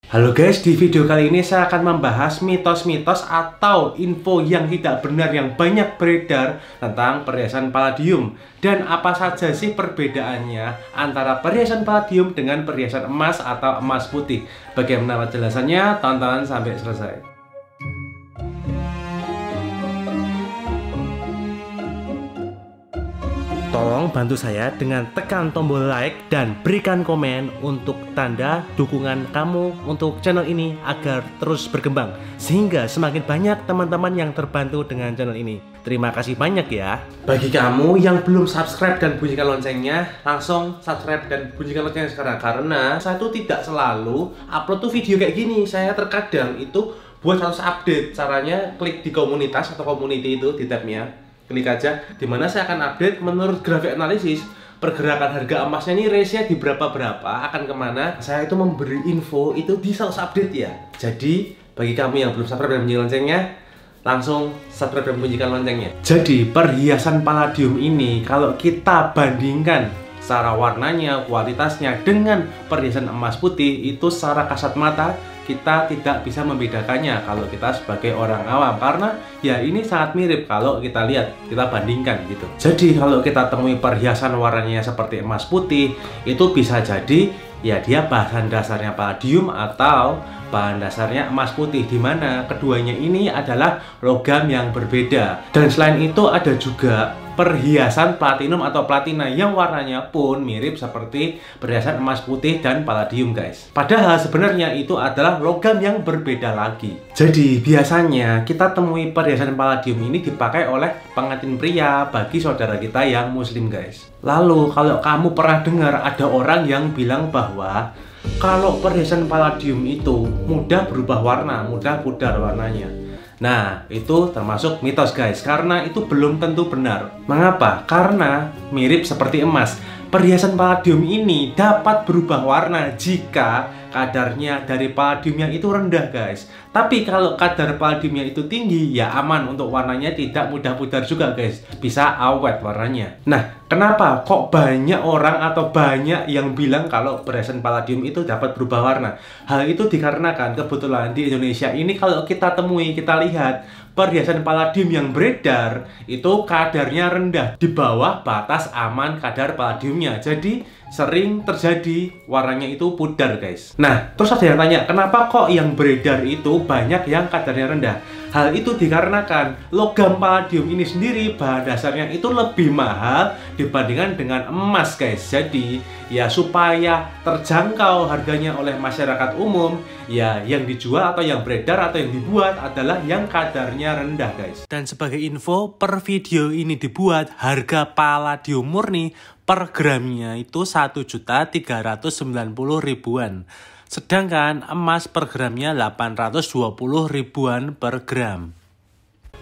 Halo guys, di video kali ini saya akan membahas mitos-mitos atau info yang tidak benar yang banyak beredar tentang perhiasan palladium. Dan apa saja sih perbedaannya antara perhiasan palladium dengan perhiasan emas atau emas putih. Bagaimana penjelasannya? Tonton sampai selesai. Tolong bantu saya dengan tekan tombol like dan berikan komen untuk tanda dukungan kamu untuk channel ini agar terus berkembang, sehingga semakin banyak teman-teman yang terbantu dengan channel ini. Terima kasih banyak ya. Bagi kamu yang belum subscribe dan bunyikan loncengnya, langsung subscribe dan bunyikan loncengnya sekarang, karena saya tuh tidak selalu upload tuh video kayak gini. Saya terkadang itu buat harus update. Caranya klik di komunitas atau community itu di tabnya, klik aja, dimana saya akan update menurut grafik analisis pergerakan harga emasnya ini range-nya di berapa akan kemana. Saya itu memberi info itu di sales update ya. Jadi bagi kamu yang belum subscribe dan bunyikan loncengnya, langsung subscribe dan bunyikan loncengnya. Jadi perhiasan palladium ini kalau kita bandingkan secara warnanya, kualitasnya dengan perhiasan emas putih, itu secara kasat mata kita tidak bisa membedakannya kalau kita sebagai orang awam, karena ya ini sangat mirip kalau kita lihat, kita bandingkan gitu. Jadi kalau kita temui perhiasan warnanya seperti emas putih, itu bisa jadi ya dia bahan dasarnya palladium atau bahan dasarnya emas putih, dimana keduanya ini adalah logam yang berbeda. Dan selain itu ada juga perhiasan platinum atau platina yang warnanya pun mirip seperti perhiasan emas putih dan palladium guys. Padahal sebenarnya itu adalah logam yang berbeda lagi. Jadi biasanya kita temui perhiasan palladium ini dipakai oleh pengantin pria bagi saudara kita yang muslim guys. Lalu kalau kamu pernah dengar ada orang yang bilang bahwa kalau perhiasan palladium itu mudah berubah warna, mudah pudar warnanya. Nah, itu termasuk mitos guys, karena itu belum tentu benar. Mengapa? Karena mirip seperti emas. Perhiasan palladium ini dapat berubah warna jika kadarnya dari palladiumnya itu rendah guys. Tapi kalau kadar palladiumnya itu tinggi, ya aman untuk warnanya tidak mudah pudar juga guys. Bisa awet warnanya. Nah, kenapa kok banyak orang atau banyak yang bilang kalau perhiasan palladium itu dapat berubah warna? Hal itu dikarenakan kebetulan di Indonesia ini kalau kita temui, kita lihat perhiasan palladium yang beredar itu kadarnya rendah, di bawah batas aman kadar palladiumnya. Jadi sering terjadi warnanya itu pudar guys. Nah, terus ada yang tanya, kenapa kok yang beredar itu banyak yang kadarnya rendah? Hal itu dikarenakan logam palladium ini sendiri bahan dasarnya itu lebih mahal dibandingkan dengan emas guys. Jadi ya supaya terjangkau harganya oleh masyarakat umum, ya yang dijual atau yang beredar atau yang dibuat adalah yang kadarnya rendah guys. Dan sebagai info, per video ini dibuat harga palladium murni per gramnya itu 1.390.000-an. Sedangkan emas per gramnya 820 ribuan per gram.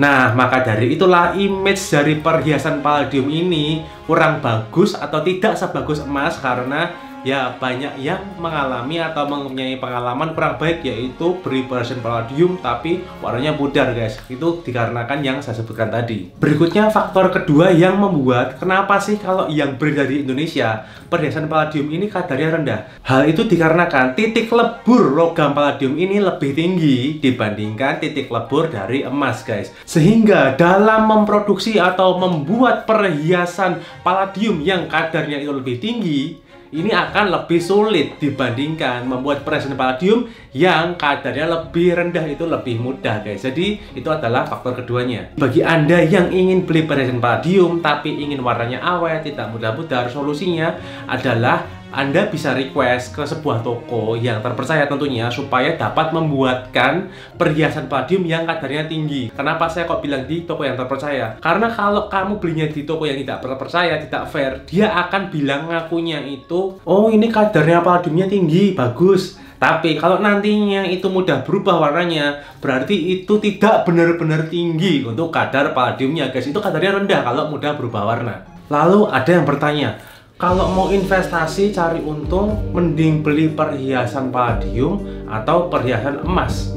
Nah, maka dari itulah image dari perhiasan palladium ini kurang bagus atau tidak sebagus emas, karena ya banyak yang mengalami atau mempunyai pengalaman kurang baik, yaitu beli perhiasan palladium tapi warnanya pudar guys. Itu dikarenakan yang saya sebutkan tadi. Berikutnya faktor kedua yang membuat kenapa sih kalau yang beredar di Indonesia perhiasan palladium ini kadarnya rendah. Hal itu dikarenakan titik lebur logam palladium ini lebih tinggi dibandingkan titik lebur dari emas guys. Sehingga dalam memproduksi atau membuat perhiasan palladium yang kadarnya itu lebih tinggi, ini akan lebih sulit dibandingkan membuat perhiasan palladium yang kadarnya lebih rendah, itu lebih mudah guys. Jadi itu adalah faktor keduanya. Bagi Anda yang ingin beli perhiasan palladium tapi ingin warnanya awet, tidak mudah pudar, solusinya adalah Anda bisa request ke sebuah toko yang terpercaya tentunya, supaya dapat membuatkan perhiasan palladium yang kadarnya tinggi. Kenapa saya kok bilang di toko yang terpercaya? Karena kalau kamu belinya di toko yang tidak terpercaya, tidak fair, dia akan bilang ngakunya itu, oh ini kadarnya palladiumnya tinggi, bagus. Tapi kalau nantinya itu mudah berubah warnanya, berarti itu tidak benar-benar tinggi untuk kadar palladiumnya guys. Itu kadarnya rendah kalau mudah berubah warna. Lalu ada yang bertanya, kalau mau investasi cari untung, mending beli perhiasan palladium atau perhiasan emas?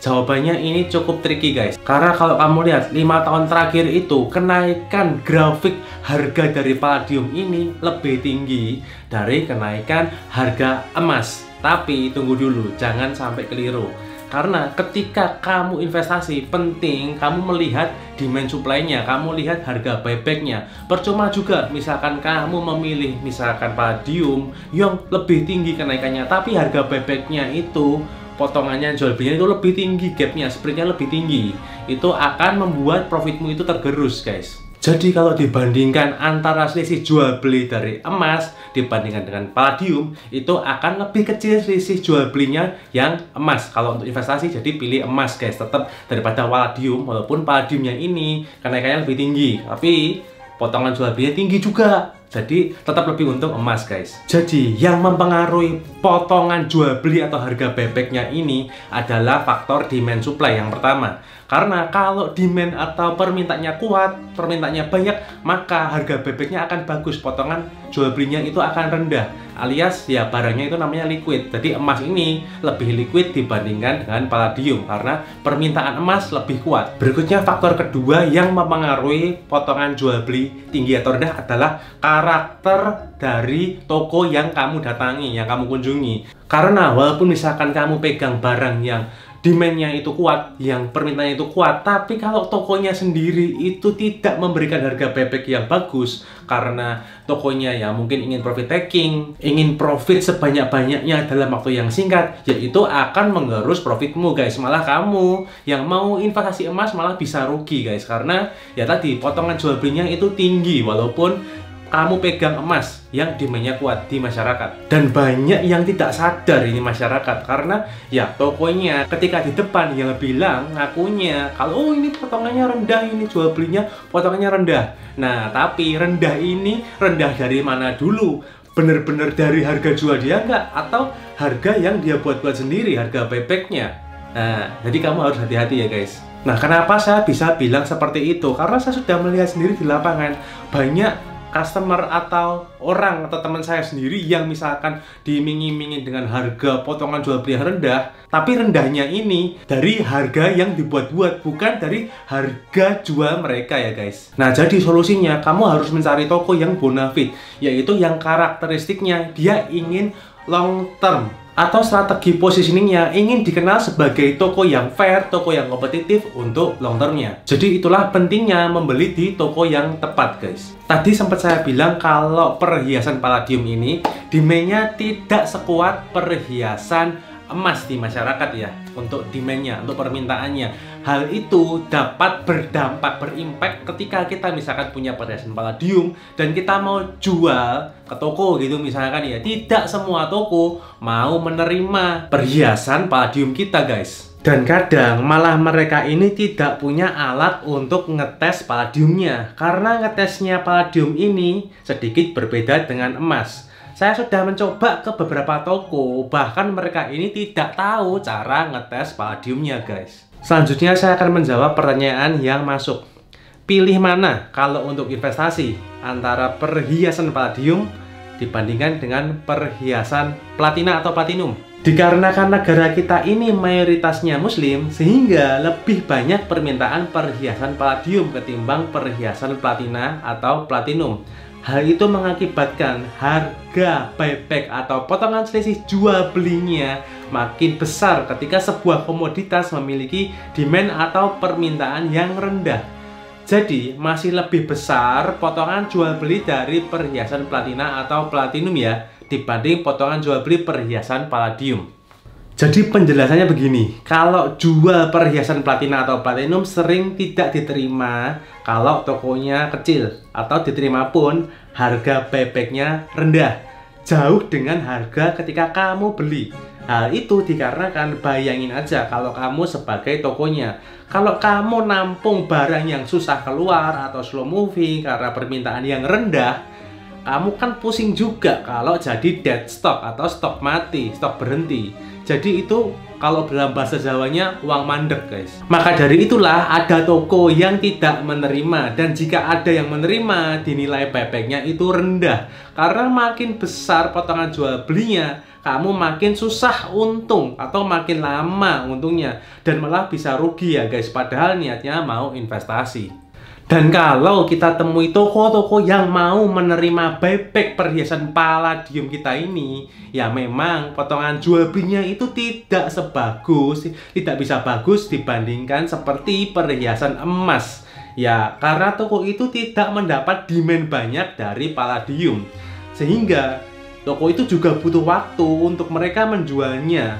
Jawabannya ini cukup tricky guys. Karena kalau kamu lihat 5 tahun terakhir itu kenaikan grafik harga dari palladium ini lebih tinggi dari kenaikan harga emas. Tapi tunggu dulu, jangan sampai keliru. Karena ketika kamu investasi, penting kamu melihat demand supply-nya, kamu lihat harga buyback-nya. Percuma juga misalkan kamu memilih misalkan palladium yang lebih tinggi kenaikannya, tapi harga buyback-nya itu potongannya jual belinya itu lebih tinggi, gapnya, spreadnya lebih tinggi. Itu akan membuat profitmu itu tergerus guys. Jadi kalau dibandingkan antara selisih jual beli dari emas dibandingkan dengan palladium, itu akan lebih kecil selisih jual belinya yang emas. Kalau untuk investasi jadi pilih emas guys, tetap daripada palladium, walaupun palladiumnya ini kenaikannya lebih tinggi, tapi potongan jual belinya tinggi juga. Jadi tetap lebih untung emas guys. Jadi yang mempengaruhi potongan jual beli atau harga buybacknya ini adalah faktor demand supply yang pertama. Karena kalau demand atau permintaannya kuat, permintaannya banyak, maka harga buybacknya akan bagus, potongan jual belinya itu akan rendah. Alias ya barangnya itu namanya liquid. Jadi emas ini lebih liquid dibandingkan dengan palladium karena permintaan emas lebih kuat. Berikutnya faktor kedua yang mempengaruhi potongan jual beli tinggi atau rendah adalah karakter dari toko yang kamu datangi, yang kamu kunjungi. Karena walaupun misalkan kamu pegang barang yang demand-nya itu kuat, yang permintaannya itu kuat, tapi kalau tokonya sendiri itu tidak memberikan harga buyback yang bagus karena tokonya ya mungkin ingin profit taking, ingin profit sebanyak-banyaknya dalam waktu yang singkat, yaitu akan menggerus profitmu guys. Malah kamu yang mau investasi emas malah bisa rugi guys, karena ya tadi potongan jual belinya itu tinggi walaupun kamu pegang emas yang demandnya kuat di masyarakat. Dan banyak yang tidak sadar ini masyarakat, karena ya tokonya ketika di depan yang bilang ngakunya kalau oh ini potongannya rendah, ini jual belinya potongannya rendah. Nah tapi rendah ini rendah dari mana dulu? Bener-bener dari harga jual dia nggak? Atau harga yang dia buat-buat sendiri, harga buybacknya? Nah jadi kamu harus hati-hati ya guys. Nah kenapa saya bisa bilang seperti itu? Karena saya sudah melihat sendiri di lapangan banyak customer atau orang atau teman saya sendiri yang misalkan diiming-imingin dengan harga potongan jual beli yang rendah, tapi rendahnya ini dari harga yang dibuat-buat, bukan dari harga jual mereka ya guys. Nah jadi solusinya kamu harus mencari toko yang bonafit, yaitu yang karakteristiknya dia ingin long term atau strategi positioningnya ingin dikenal sebagai toko yang fair, toko yang kompetitif untuk long termnya. Jadi itulah pentingnya membeli di toko yang tepat guys. Tadi sempat saya bilang kalau perhiasan palladium ini demand-nya tidak sekuat perhiasan emas di masyarakat ya, untuk demand-nya, untuk permintaannya. Hal itu dapat berdampak, berimpact ketika kita misalkan punya perhiasan palladium dan kita mau jual ke toko gitu misalkan ya, tidak semua toko mau menerima perhiasan palladium kita guys. Dan kadang malah mereka ini tidak punya alat untuk ngetes palladiumnya, karena ngetesnya palladium ini sedikit berbeda dengan emas. Saya sudah mencoba ke beberapa toko, bahkan mereka ini tidak tahu cara ngetes palladiumnya guys. Selanjutnya saya akan menjawab pertanyaan yang masuk. Pilih mana kalau untuk investasi antara perhiasan palladium dibandingkan dengan perhiasan platina atau platinum? Dikarenakan negara kita ini mayoritasnya muslim, sehingga lebih banyak permintaan perhiasan palladium ketimbang perhiasan platina atau platinum. Hal itu mengakibatkan harga buyback atau potongan selisih jual belinya makin besar ketika sebuah komoditas memiliki demand atau permintaan yang rendah. Jadi masih lebih besar potongan jual beli dari perhiasan platina atau platinum ya, dibanding potongan jual beli perhiasan palladium. Jadi penjelasannya begini, kalau jual perhiasan platina atau platinum sering tidak diterima kalau tokonya kecil, atau diterima pun harga buybacknya rendah, jauh dengan harga ketika kamu beli. Hal itu dikarenakan bayangin aja kalau kamu sebagai tokonya, kalau kamu nampung barang yang susah keluar atau slow moving karena permintaan yang rendah, kamu kan pusing juga kalau jadi dead stock atau stok mati, stok berhenti. Jadi itu kalau dalam bahasa Jawanya uang mandek guys. Maka dari itulah ada toko yang tidak menerima, dan jika ada yang menerima dinilai buybacknya itu rendah. Karena makin besar potongan jual belinya, kamu makin susah untung atau makin lama untungnya, dan malah bisa rugi ya guys, padahal niatnya mau investasi. Dan kalau kita temui toko-toko yang mau menerima buyback perhiasan palladium kita ini, ya memang potongan jual belinya itu tidak bisa bagus dibandingkan seperti perhiasan emas. Ya, karena toko itu tidak mendapat demand banyak dari palladium, sehingga toko itu juga butuh waktu untuk mereka menjualnya.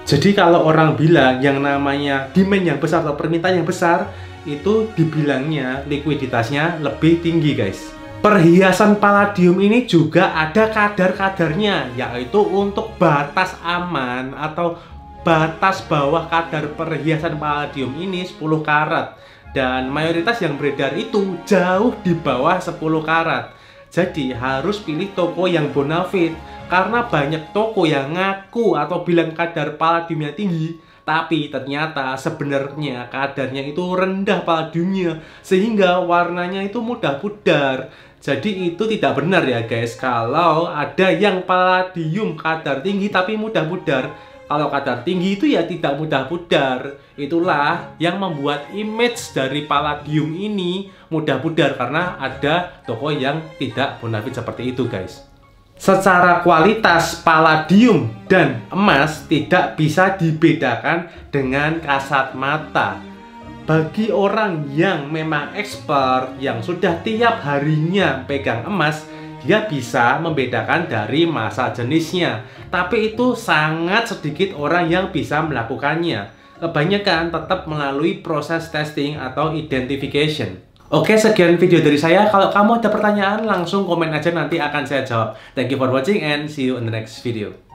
Jadi kalau orang bilang yang namanya demand yang besar atau permintaan yang besar, itu dibilangnya likuiditasnya lebih tinggi guys. Perhiasan palladium ini juga ada kadar-kadarnya, yaitu untuk batas aman atau batas bawah kadar perhiasan palladium ini 10 karat, dan mayoritas yang beredar itu jauh di bawah 10 karat. Jadi harus pilih toko yang bonafit, karena banyak toko yang ngaku atau bilang kadar palladiumnya tinggi, tapi ternyata sebenarnya kadarnya itu rendah palladiumnya, sehingga warnanya itu mudah pudar. Jadi itu tidak benar ya guys, kalau ada yang palladium kadar tinggi tapi mudah pudar. Kalau kadar tinggi itu ya tidak mudah pudar. Itulah yang membuat image dari palladium ini mudah pudar, karena ada toko yang tidak bonafit seperti itu guys. Secara kualitas, palladium dan emas tidak bisa dibedakan dengan kasat mata. Bagi orang yang memang expert, yang sudah tiap harinya pegang emas, dia bisa membedakan dari massa jenisnya. Tapi itu sangat sedikit orang yang bisa melakukannya. Kebanyakan tetap melalui proses testing atau identification. Oke, sekian video dari saya. Kalau kamu ada pertanyaan, langsung komen aja, nanti akan saya jawab. Thank you for watching and see you in the next video.